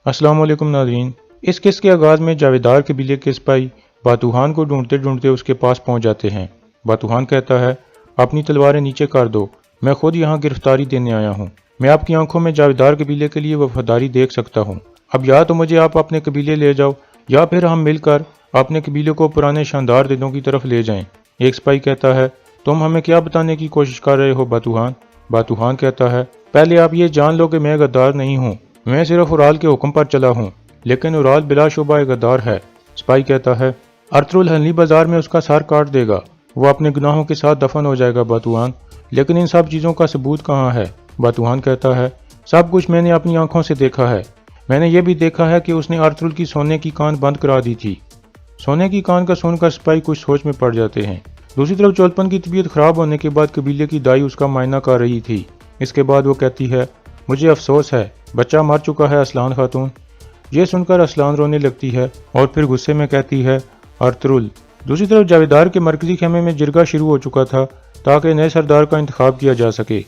السلام علیکم ناظرین۔ اس قصے کے آغاز میں جاویدار قبیلے کے سپاہی باتوحان کو ڈھونڈتے ڈھونڈتے اس کے پاس پہنچ جاتے ہیں۔ باتوحان کہتا ہے، اپنی تلواریں نیچے کر دو، میں خود یہاں گرفتاری دینے آیا ہوں۔ میں آپ کی آنکھوں میں جاویدار قبیلے کے لیے وفاداری دیکھ سکتا ہوں۔ اب یا تو مجھے آپ اپنے قبیلے لے جاؤ یا پھر ہم مل کر اپنے قبیلے کو پرانے شاندار دنوں کی طرف لے جائیں۔ ایک سپاہی کہتا ہے، تم ہمیں کیا بتانے کی کوشش کر رہے ہو باتوحان؟ باتوحان کہتا ہے، پہلے آپ یہ جان لو کہ میں غدار نہیں ہوں، میں صرف اورال کے حکم پر چلا ہوں، لیکن اورال بلا شبہ غدار ہے۔ سپاہی کہتا ہے، ارطغرل حلنی بازار میں اس کا سر کاٹ دے گا، وہ اپنے گناہوں کے ساتھ دفن ہو جائے گا باتوحان، لیکن ان سب چیزوں کا ثبوت کہاں ہے؟ باتوحان کہتا ہے، سب کچھ میں نے اپنی آنکھوں سے دیکھا ہے، میں نے یہ بھی دیکھا ہے کہ اس نے ارطغرل کی سونے کی کان بند کرا دی تھی۔ سونے کی کان کا سن کر سپاہی کچھ سوچ میں پڑ جاتے ہیں۔ دوسری طرف چولپن کی طبیعت خراب ہونے کے بعد قبیلے کی دائی اس کا معائنہ کر رہی تھی۔ اس کے بعد وہ کہتی ہے، مجھے افسوس ہے، بچہ مر چکا ہے اسلان خاتون۔ یہ سن کر اسلان رونے لگتی ہے اور پھر غصے میں کہتی ہے، ارطغرل۔ دوسری طرف جاویدار کے مرکزی خیمے میں جرگہ شروع ہو چکا تھا تاکہ نئے سردار کا انتخاب کیا جا سکے۔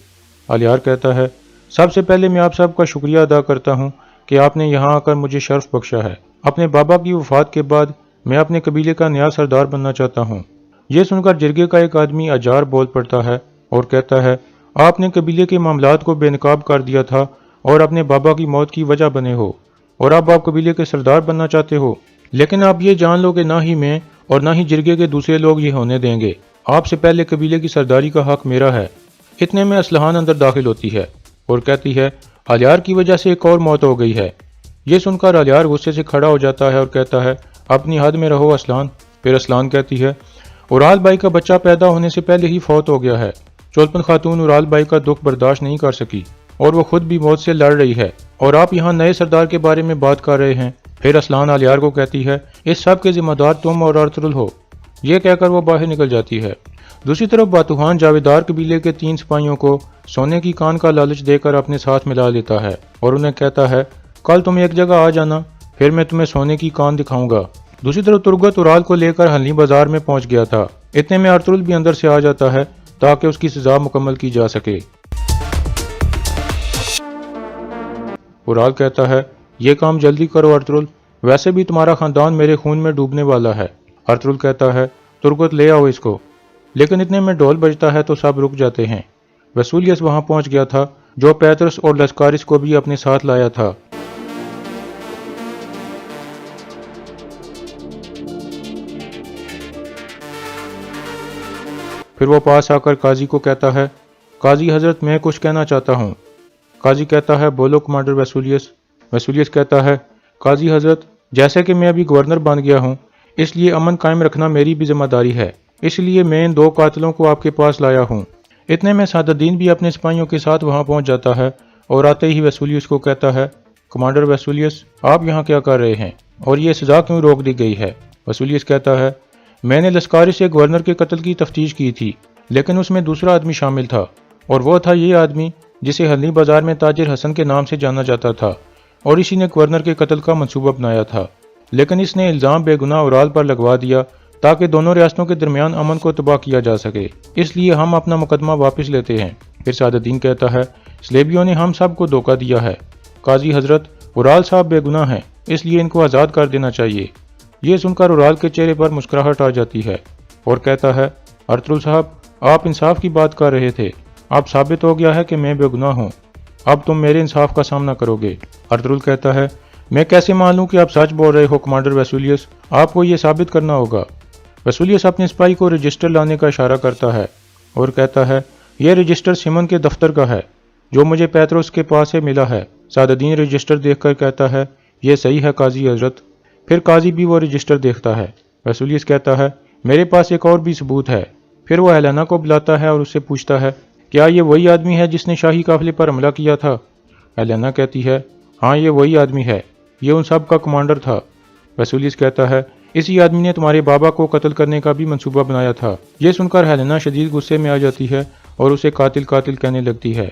الیار کہتا ہے، سب سے پہلے میں آپ سب کا شکریہ ادا کرتا ہوں کہ آپ نے یہاں آ کر مجھے شرف بخشا ہے۔ اپنے بابا کی وفات کے بعد میں اپنے قبیلے کا نیا سردار بننا چاہتا ہوں۔ یہ سن کر جرگے کا ایک آدمی اجار بول پڑتا ہے اور کہتا ہے، آپ نے قبیلے کے معاملات کو بے نقاب کر دیا تھا اور اپنے بابا کی موت کی وجہ بنے ہو، اور اب آپ قبیلے کے سردار بننا چاہتے ہو، لیکن آپ یہ جان لو کہ نہ ہی میں اور نہ ہی جرگے کے دوسرے لوگ یہ ہونے دیں گے۔ آپ سے پہلے قبیلے کی سرداری کا حق میرا ہے۔ اتنے میں اسلحان اندر داخل ہوتی ہے اور کہتی ہے، الیار کی وجہ سے ایک اور موت ہو گئی ہے۔ یہ سن کر الیار غصے سے کھڑا ہو جاتا ہے اور کہتا ہے، اپنی حد میں رہو اسلان۔ پھر اسلان کہتی ہے، اورال بائی کا بچہ پیدا ہونے سے پہلے ہی فوت ہو گیا ہے۔ چولپن خاتون اورال بائی کا دکھ برداشت نہیں کر سکی اور وہ خود بھی موت سے لڑ رہی ہے، اور آپ یہاں نئے سردار کے بارے میں بات کر رہے ہیں۔ پھر اسلان الیار کو کہتی ہے، اس سب کے ذمہ دار تم اور ارطغرل ہو۔ یہ کہہ کر وہ باہر نکل جاتی ہے۔ دوسری طرف باتوحان جاویدار قبیلے کے 3 سپاہیوں کو سونے کی کان کا لالچ دے کر اپنے ساتھ ملا لیتا ہے اور انہیں کہتا ہے، کل تم ایک جگہ آ جانا، پھر میں تمہیں سونے کی کان دکھاؤں گا۔ دوسری طرف ترگت اورال کو لے کر حلنی بازار میں پہنچ گیا تھا۔ اتنے میں ارطغرل بھی اندر سے آ جاتا ہے تاکہ اس کی سزا مکمل کی جا سکے۔ اورال کہتا ہے، یہ کام جلدی کرو ارطغرل، ویسے بھی تمہارا خاندان میرے خون میں ڈوبنے والا ہے۔ ارطغرل کہتا ہے، ترگت لے آؤ اس کو۔ لیکن اتنے میں ڈھول بجتا ہے تو سب رک جاتے ہیں۔ ویسولیس وہاں پہنچ گیا تھا جو پیترس اور لسکارس کو بھی اپنے ساتھ لایا تھا۔ پھر وہ پاس آ کر قاضی کو کہتا ہے، قاضی حضرت میں کچھ کہنا چاہتا ہوں۔ قاضی کہتا ہے، بولو کمانڈر ویسولیس۔ ویسولیس کہتا ہے، قاضی حضرت، جیسے کہ میں ابھی گورنر بن گیا ہوں، اس لیے امن قائم رکھنا میری بھی ذمہ داری ہے، اس لیے میں ان 2 قاتلوں کو آپ کے پاس لایا ہوں۔ اتنے میں سعد الدین بھی اپنے سپاہیوں کے ساتھ وہاں پہنچ جاتا ہے اور آتے ہی ویسولیس کو کہتا ہے، کمانڈر ویسولیس، آپ یہاں کیا کر رہے ہیں اور یہ سزا کیوں روک دی گئی ہے؟ ویسولیس کہتا ہے، میں نے لسکارس سے گورنر کے قتل کی تفتیش کی تھی، لیکن اس میں دوسرا آدمی شامل تھا، اور وہ تھا یہ آدمی جسے حلنی بازار میں تاجر حسن کے نام سے جانا جاتا تھا، اور اسی نے گورنر کے قتل کا منصوبہ بنایا تھا، لیکن اس نے الزام بے گناہ اورال پر لگوا دیا تاکہ دونوں ریاستوں کے درمیان امن کو تباہ کیا جا سکے، اس لیے ہم اپنا مقدمہ واپس لیتے ہیں۔ پھر سعد الدین کہتا ہے، سلیبیوں نے ہم سب کو دھوکہ دیا ہے، قاضی حضرت، اورال صاحب بے گناہ ہیں، اس لیے ان کو آزاد کر دینا چاہیے۔ یہ سن کر اورال کے چہرے پر مسکراہٹ آ جاتی ہے اور کہتا ہے، ارطغرل صاحب، آپ انصاف کی بات کر رہے تھے، اب ثابت ہو گیا ہے کہ میں بے گناہ ہوں، اب تم میرے انصاف کا سامنا کرو گے۔ ارطغرل کہتا ہے، میں کیسے مان لوں کہ آپ سچ بول رہے ہو کمانڈر ویسولیس، آپ کو یہ ثابت کرنا ہوگا۔ ویسولیس اپنے سپاہی کو رجسٹر لانے کا اشارہ کرتا ہے اور کہتا ہے، یہ رجسٹر سیمن کے دفتر کا ہے جو مجھے پیتروس کے پاس سے ملا ہے۔ سعد الدین رجسٹر دیکھ کر کہتا ہے، یہ صحیح ہے قاضی حضرت۔ پھر قاضی بھی وہ رجسٹر دیکھتا ہے۔ ویسولیس کہتا ہے، میرے پاس ایک اور بھی ثبوت ہے۔ پھر وہ ہیلینا کو بلاتا ہے اور اس سے پوچھتا ہے، کیا یہ وہی آدمی ہے جس نے شاہی قافلے پر حملہ کیا تھا؟ ہیلینا کہتی ہے، ہاں یہ وہی آدمی ہے، یہ ان سب کا کمانڈر تھا۔ ویسولیس کہتا ہے، اسی آدمی نے تمہارے بابا کو قتل کرنے کا بھی منصوبہ بنایا تھا۔ یہ سن کر ہیلینا شدید غصے میں آ جاتی ہے اور اسے قاتل قاتل کہنے لگتی ہے۔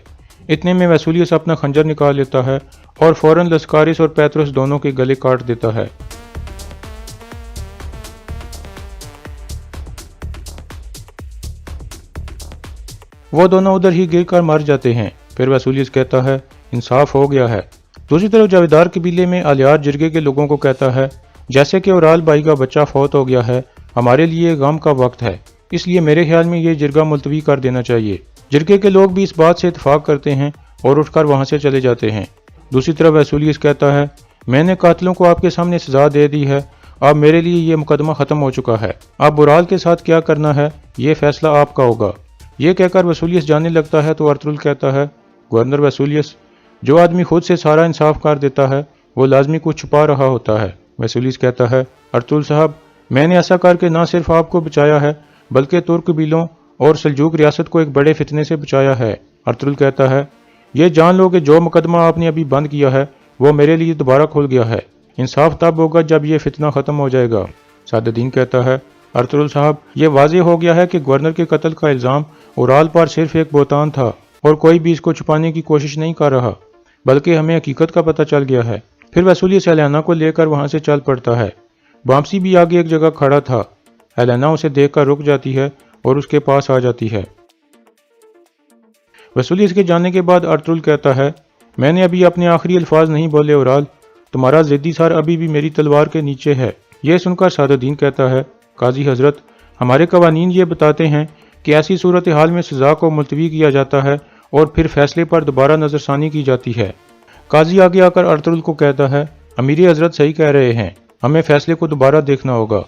اتنے میں ویسولیس اپنا خنجر نکال لیتا ہے اور فوراً لسکارس اور پیتروس دونوں کے گلے کاٹ دیتا ہے۔ وہ دونوں ادھر ہی گر کر مر جاتے ہیں۔ پھر ویسولیس کہتا ہے، انصاف ہو گیا ہے، दूसरी तरफ जावेदार कबीले में आलियार जिरगे के लोगों को कहता है, जैसे कि औराल भाई का बच्चा फौत हो गया है, हमारे लिए गम का वक्त है, इसलिए मेरे ख्याल में ये जिरगा मुलतवी कर देना चाहिए। जिरगे के लोग भी इस बात से इतफाक करते हैं और उठकर वहां से चले जाते हैं। दूसरी तरफ वसूलियस कहता है, मैंने कातिलों को आपके सामने सजा दे दी है, अब मेरे लिए ये मुकदमा खत्म हो चुका है, अब औराल के साथ क्या करना है ये फैसला आपका होगा। ये कहकर वसूलियस जाने लगता है तो अर्तुगरुल कहता है, गवर्नर वसूलियस, जो आदमी खुद से सारा इंसाफ कर देता है वो लाजमी कुछ छुपा रहा होता है। वसूलियस कहता है, अर्तुगरुल साहब, मैंने ऐसा करके न सिर्फ आपको बचाया है बल्कि तुर्क कबीलों और सल्जूक रियासत को एक बड़े फितने से बचाया है। अर्तुगरुल कहता है, ये जान लो कि जो मुकदमा आपने अभी बंद किया है वो मेरे लिए दोबारा खुल गया है, इंसाफ तब होगा जब ये फितना खत्म हो जाएगा। सादुद्दीन कहता है, अर्तुगरुल साहब, ये वाज़ेह हो गया है कि गवर्नर के कत्ल का इल्ज़ाम औराल पर सिर्फ एक बोतान था और कोई भी इसको छुपाने की कोशिश नहीं कर रहा, बल्कि हमें हकीकत का पता चल गया है। फिर वसूलियस हेलेना को लेकर वहां से चल पड़ता है। बामसी भी आगे एक जगह खड़ा था। हेलेना उसे देखकर रुक जाती है और उसके पास आ जाती है। वसूलियस के जाने के बाद अर्तुगरुल कहता है, मैंने अभी अपने आखिरी अल्फाज नहीं बोले औराल, तुम्हारा जिद्दी सर अभी भी मेरी तलवार के नीचे है। यह सुनकर सादुद्दीन कहता है, काजी हजरत, हमारे कवानीन ये बताते हैं कि ऐसी सूरत हाल में सजा को मुलतवी किया जाता है और फिर फैसले पर दोबारा नजरसानी की जाती है। काजी आगे आकर अर्तुगरुल को कहता है, अमीर हजरत सही कह रहे हैं, हमें फैसले को दोबारा देखना होगा।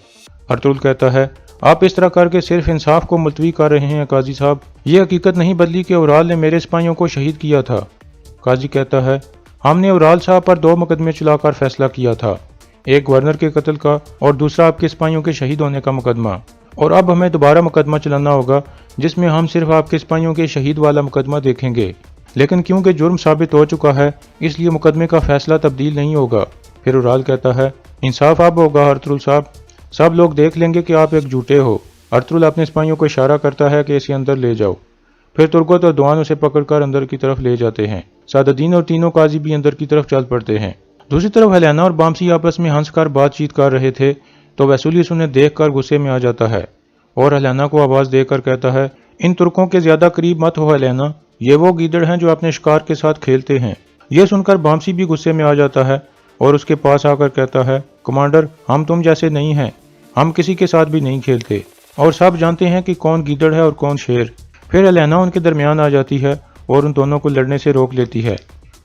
अर्तुगरुल कहता है, आप इस तरह करके सिर्फ इंसाफ को मुलतवी कर रहे हैं काजी साहब, ये हकीकत नहीं बदली कि औराल ने मेरे सिपाहियों को शहीद किया था। काजी कहता है, हमने औराल साहब पर 2 मुकदमे चलाकर फैसला किया था, एक गवर्नर के कत्ल का और दूसरा आपके सिपाहियों के शहीद होने का मुकदमा, और अब हमें दोबारा मुकदमा चलाना होगा जिसमें हम सिर्फ आपके सिपाहियों के शहीद वाला मुकदमा देखेंगे, लेकिन क्योंकि जुर्म साबित हो चुका है इसलिए मुकदमे का फैसला तब्दील नहीं होगा। फिर औराल कहता है, इंसाफ अब होगा अर्तुगरुल साहब, सब लोग देख लेंगे कि आप एक झूठे हो। अर्तुगरुल अपने सिपाहियों को इशारा करता है कि इसे अंदर ले जाओ। फिर तुर्गत और दुआन उसे पकड़कर अंदर की तरफ ले जाते हैं। सादुद्दीन और तीनों काजी भी अंदर की तरफ चल पड़ते हैं। दूसरी तरफ हेलेना और बामसी आपस में हंसकर बातचीत कर रहे थे तो वसूलियस उन्हें देखकर गुस्से में आ जाता है और हेलेना को आवाज देकर कहता है, इन तुर्कों के ज्यादा करीब मत हो हेलेना, ये वो गीदड़ हैं जो अपने शिकार के साथ खेलते हैं। यह सुनकर बामसी भी गुस्से में आ जाता है और उसके पास आकर कहता है, कमांडर, हम तुम जैसे नहीं हैं, हम किसी के साथ भी नहीं खेलते और सब जानते हैं कि कौन गीदड़ है और कौन शेर। फिर हेलेना उनके दरमियान आ जाती है और उन दोनों को लड़ने से रोक लेती है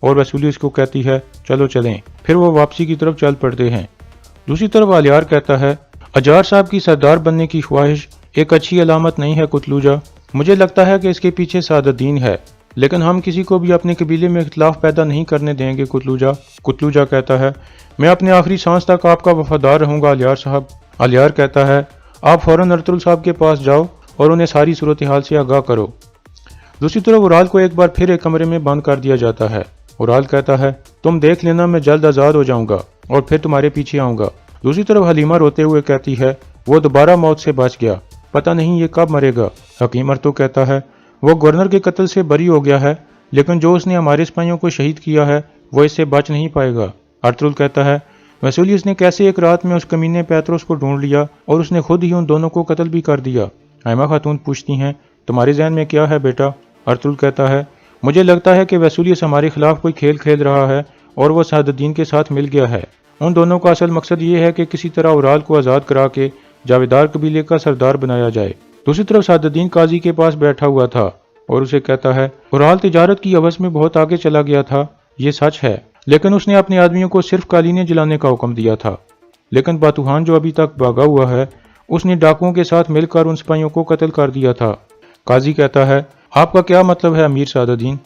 और वसूलियस को कहती है, चलो चलें। फिर वो वापसी की तरफ चल पड़ते हैं। दूसरी तरफ आलियार कहता है, अजार साहब की सरदार बनने की ख्वाहिश एक अच्छी अलामत नहीं है कुतलूजा, मुझे लगता है कि इसके पीछे सादुद्दीन है, लेकिन हम किसी को भी अपने कबीले में इख्तिलाफ पैदा नहीं करने देंगे कुतलूजा। कुतलूजा कहता है, मैं अपने आखिरी सांस तक आपका वफादार रहूंगा आलियार साहब। आलियार कहता है, आप फौरन अर्तुगरुल साहब के पास जाओ और उन्हें सारी सूरत हाल से आगाह करो। दूसरी तरफ औराल को एक बार फिर एक कमरे में बंद कर दिया जाता है। औराल कहता है, तुम देख लेना, मैं जल्द आज़ाद हो जाऊंगा और फिर तुम्हारे पीछे आऊंगा। दूसरी तरफ हलीमा रोते हुए कहती है, वो दोबारा मौत से बच गया, पता नहीं ये कब मरेगा। हकीम अर्तु कहता है, वो गवर्नर के कत्ल से बरी हो गया है, लेकिन जो उसने हमारे सिपाहियों को शहीद किया है वो इससे बच नहीं पाएगा। अर्तुगरुल कहता है, वसूलियस ने कैसे एक रात में उस कमीने पैतरोस को ढूंढ लिया और उसने खुद ही उन दोनों को कत्ल भी कर दिया। हैमा खातून पूछती हैं, तुम्हारे ज़हन में क्या है बेटा? अर्तुगरुल कहता है, मुझे लगता है कि वसूलियस हमारे खिलाफ कोई खेल खेल रहा है और वो सादुद्दीन के साथ मिल गया है। उन दोनों का असल मकसद ये है कि किसी तरह औराल को आज़ाद करा के जावेदार कबीले का सरदार बनाया जाए। दूसरी तरफ सादुद्दीन काजी के पास बैठा हुआ था और उसे कहता है, औराल तिजारत की हवस में बहुत आगे चला गया था, ये सच है, लेकिन उसने अपने आदमियों को सिर्फ कालीने जलाने का हुक्म दिया था। लेकिन बातूहान जो अभी तक भागा हुआ है, उसने डाकुओं के साथ मिलकर उन सिपाहियों को कत्ल कर दिया था। काजी कहता है, आपका क्या मतलब है अमीर सादुद्दीन?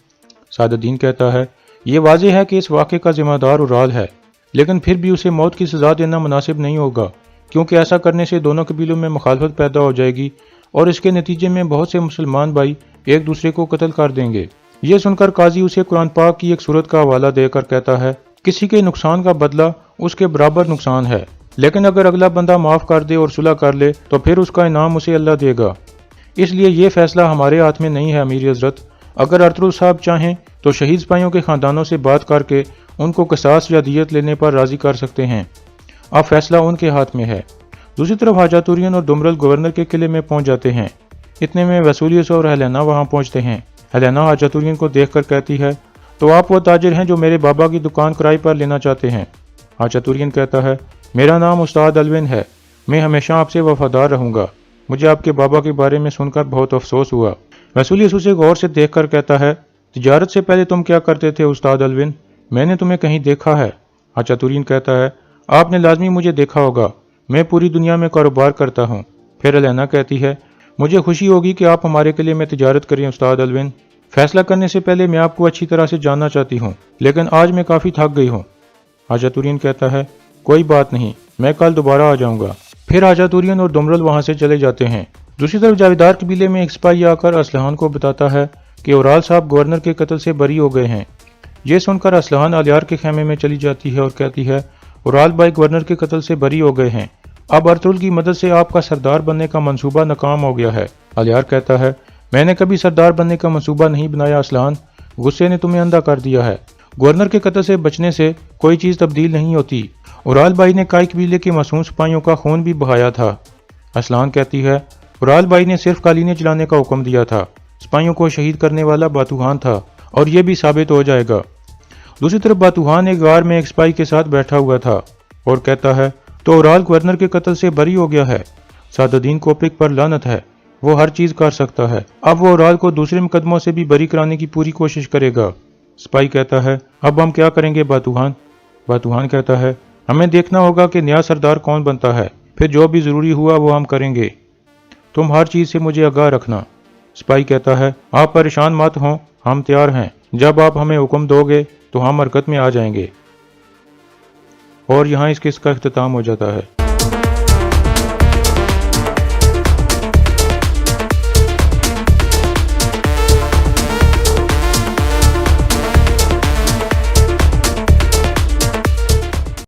सादुद्दीन कहता है, ये वाज़ेह है कि इस वाक़े का जिम्मेदार औराल है, लेकिन फिर भी उसे मौत की सज़ा देना मुनासिब नहीं होगा, क्योंकि ऐसा करने से दोनों कबीलों में मुखालफत पैदा हो जाएगी और इसके नतीजे में बहुत से मुसलमान भाई एक दूसरे को कत्ल कर देंगे। ये सुनकर काजी उसे कुरान पाक की एक सूरत का हवाला देकर कहता है, किसी के नुकसान का बदला उसके बराबर नुकसान है, लेकिन अगर अगला बंदा माफ़ कर दे और सुलह कर ले तो फिर उसका इनाम उसे अल्लाह देगा। इसलिए ये फैसला हमारे हाथ में नहीं है अमीर हजरत। अगर अर्तुगरुल साहब चाहें तो शहीद सिपाहियों के खानदानों से बात करके उनको क़िसास या दियत लेने पर राज़ी कर सकते हैं। अब फैसला उनके हाथ में है। दूसरी तरफ हाजातुरियन और दुमरल गवर्नर के किले में पहुंच जाते हैं। इतने में वसूलियस और हेलेना वहां पहुंचते हैं। हेलेना हाजातुरियन को देखकर कहती है, तो आप वो ताजिर हैं जो मेरे बाबा की दुकान किराए पर लेना चाहते हैं। आचातुर्यन कहता है, मेरा नाम उस्ताद अलविन है, मैं हमेशा आपसे वफादार रहूंगा। मुझे आपके बाबा के बारे में सुनकर बहुत अफसोस हुआ। वसूलियस उसे गौर से देखकर कहता है, तिजारत से पहले तुम क्या करते थे उस्ताद अलविन? मैंने तुम्हें कहीं देखा है। आचातुर्यन कहता है, आपने लाजमी मुझे देखा होगा, मैं पूरी दुनिया में कारोबार करता हूँ। फिर एलेना कहती है, मुझे खुशी होगी कि आप हमारे किले में तिजारत करें उस्ताद अलविन। फैसला करने से पहले मैं आपको अच्छी तरह से जानना चाहती हूँ, लेकिन आज मैं काफ़ी थक गई हूँ। आचातुर्यन कहता है, कोई बात नहीं, मैं कल दोबारा आ जाऊंगा। फिर आचातुर्यन और दुमरल वहां से चले जाते हैं। दूसरी तरफ जावेदार कबीले में एक सिपाही आकर असलहान को बताता है कि ओराल साहब गवर्नर के कत्ल से बरी हो गए हैं। ये सुनकर असलहान अलियार के खेमे में चली जाती है और कहती है, ओराल भाई गवर्नर के कत्ल से बरी हो गए हैं। अब अर्तुल की मदद से आपका सरदार बनने का मंसूबा नाकाम हो गया है। अलियार कहता है, मैंने कभी सरदार बनने का मंसूबा नहीं बनाया असलहान, गुस्से ने तुम्हें अंधा कर दिया है। गवर्नर के कत्ल से बचने से कोई चीज़ तब्दील नहीं होती। ओराल भाई ने काई कबीले के मासूम सिपाहियों का खून भी बहाया था। असलान कहती है, ओराल भाई ने सिर्फ कालीने चलाने का हुक्म दिया था, सिपाहियों को शहीद करने वाला बातूहान था, और यह भी साबित हो जाएगा। दूसरी तरफ बातूहान एक गार में एक सिपाही के साथ बैठा हुआ था और कहता है, तो ओराल गवर्नर के कत्ल से बरी हो गया है। सादुद्दीन कोपिक पर लानत है, वो हर चीज कर सकता है। अब वो ओराल को दूसरे मुकदमों से भी बरी कराने की पूरी कोशिश करेगा। सिपाही कहता है, अब हम क्या करेंगे बातूहान? बातूहान कहता है, हमें देखना होगा कि नया सरदार कौन बनता है, फिर जो भी जरूरी हुआ वो हम करेंगे। तुम हर चीज से मुझे आगाह रखना। सिपाही कहता है, आप परेशान मत हों, हम तैयार हैं। जब आप हमें हुक्म दोगे तो हम हरकत में आ जाएंगे। और यहाँ इस किस्से का इख्तिताम हो जाता है।